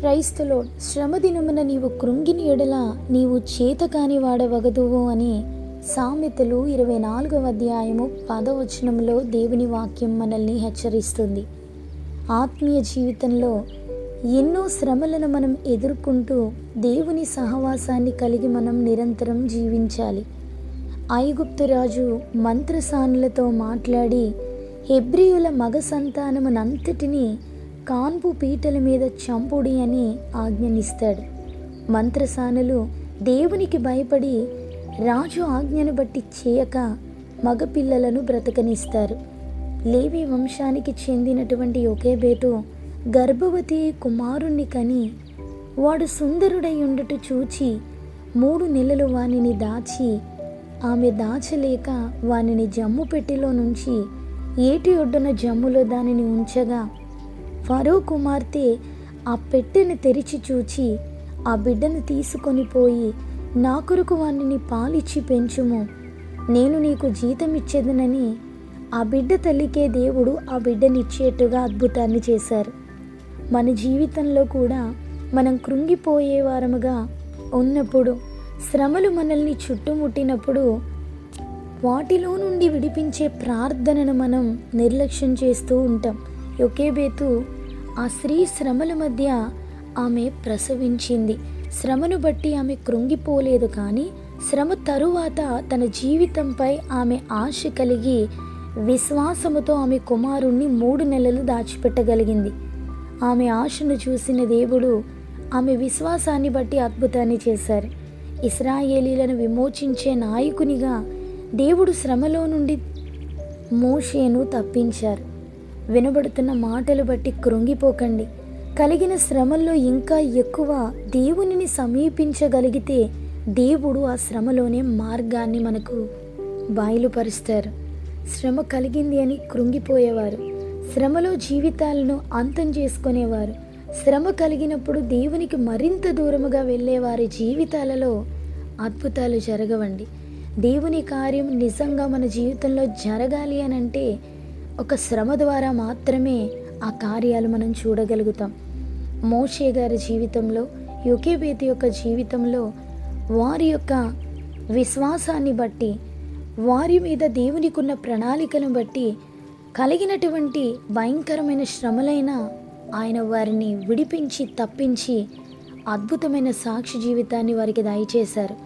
క్రైస్తలో శ్రమ దినమున నీవు కృంగిని ఎడల నీవు చేతకాని వాడవగదువు అని సామెతలు 24వ అధ్యాయము 10వ వచనంలో దేవుని వాక్యం మనల్ని హెచ్చరిస్తుంది. ఆత్మీయ జీవితంలో ఎన్నో శ్రమలను మనం ఎదుర్కొంటూ దేవుని సహవాసాన్ని కలిగి మనం నిరంతరం జీవించాలి. ఐగుప్తు రాజు మంత్రసానులతో మాట్లాడి హెబ్రీయుల మగ సంతానమునంతటినీ కాన్పు పీటల మీద చంపుడి అని ఆజ్ఞనిస్తాడు. మంత్రసానులు దేవునికి భయపడి రాజు ఆజ్ఞను బట్టి చేయక మగపిల్లలను బ్రతకనిస్తారు. లేవి వంశానికి చెందినటువంటి యోకేబేతు గర్భవతి కుమారుణ్ణి కని వాడు సుందరుడై ఉండుట చూచి 3 నెలలు వానిని దాచి ఆమె దాచలేక వానిని జమ్ము పెట్టెలో నుంచి ఏటి ఒడ్డున జమ్ములో దానిని ఉంచగా ఫరో కుమార్తె ఆ పెట్టెను తెరిచి చూచి ఆ బిడ్డను తీసుకొని పోయి నా కొరకు వానిని పాలిచ్చి పెంచుము, నేను నీకు జీతమిచ్చేదనని ఆ బిడ్డ తల్లికే దేవుడు ఆ బిడ్డనిచ్చేట్టుగా అద్భుతాన్ని చేశారు. మన జీవితంలో కూడా మనం కృంగిపోయే వారముగా ఉన్నప్పుడు, శ్రమలు మనల్ని చుట్టుముట్టినప్పుడు వాటిలో నుండి విడిపించే ప్రార్థనను మనం నిర్లక్ష్యం చేస్తూ ఉంటాం. యోకేబేతు ఆ స్త్రీ శ్రమల మధ్య ఆమె ప్రసవించింది. శ్రమను బట్టి ఆమె కృంగిపోలేదు, కానీ శ్రమ తరువాత తన జీవితంపై ఆమె ఆశ కలిగి విశ్వాసముతో ఆమె కుమారుణ్ణి 3 నెలలు దాచిపెట్టగలిగింది. ఆమె ఆశను చూసిన దేవుడు ఆమె విశ్వాసాన్ని బట్టి అద్భుతాన్ని చేశారు. ఇశ్రాయేలీలను విమోచించే నాయకునిగా దేవుడు శ్రమలో నుండి మోషేను తప్పించారు. వినబడుతున్న మాటలు బట్టి కృంగిపోకండి. కలిగిన శ్రమల్లో ఇంకా ఎక్కువ దేవునిని సమీపించగలిగితే దేవుడు ఆ శ్రమలోనే మార్గాన్ని మనకు బయలుపరుస్తారు. శ్రమ కలిగింది అని కృంగిపోయేవారు, శ్రమలో జీవితాలను అంతం చేసుకునేవారు, శ్రమ కలిగినప్పుడు దేవునికి మరింత దూరముగా వెళ్ళేవారి జీవితాలలో అద్భుతాలు జరగవండి. దేవుని కార్యం నిజంగా మన జీవితంలో జరగాలి అని అంటే ఒక శ్రమ ద్వారా మాత్రమే ఆ కార్యాలు మనం చూడగలుగుతాం. మోషే గారి జీవితంలో, యోకేబేతు యొక్క జీవితంలో వారి యొక్క విశ్వాసాన్ని బట్టి, వారి మీద దేవునికి ఉన్న ప్రణాళికను బట్టి కలిగినటువంటి భయంకరమైన శ్రమలైన ఆయన వారిని విడిపించి తప్పించి అద్భుతమైన సాక్షి జీవితాన్ని వారికి దయచేశారు.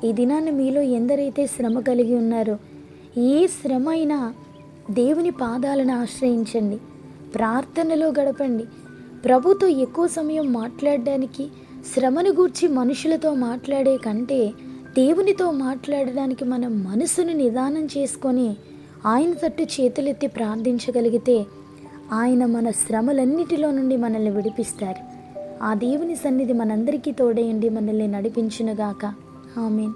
ఈ దినాన్ని మీలో ఎందరైతే శ్రమ కలిగి ఉన్నారో, ఏ శ్రమ అయినా దేవుని పాదాలను ఆశ్రయించండి, ప్రార్థనలో గడపండి. ప్రభుతో ఎక్కువ సమయం మాట్లాడడానికి, శ్రమను గూర్చి మనుషులతో మాట్లాడే కంటే దేవునితో మాట్లాడడానికి మన మనసును నిదానం చేసుకొని ఆయన తట్టు చేతులెత్తి ప్రార్థించగలిగితే ఆయన మన శ్రమలన్నిటిలో నుండి మనల్ని విడిపిస్తారు. ఆ దేవుని సన్నిధి మనందరికీ తోడేయండి, మనల్ని నడిపించునుగాక. ఆమేన్.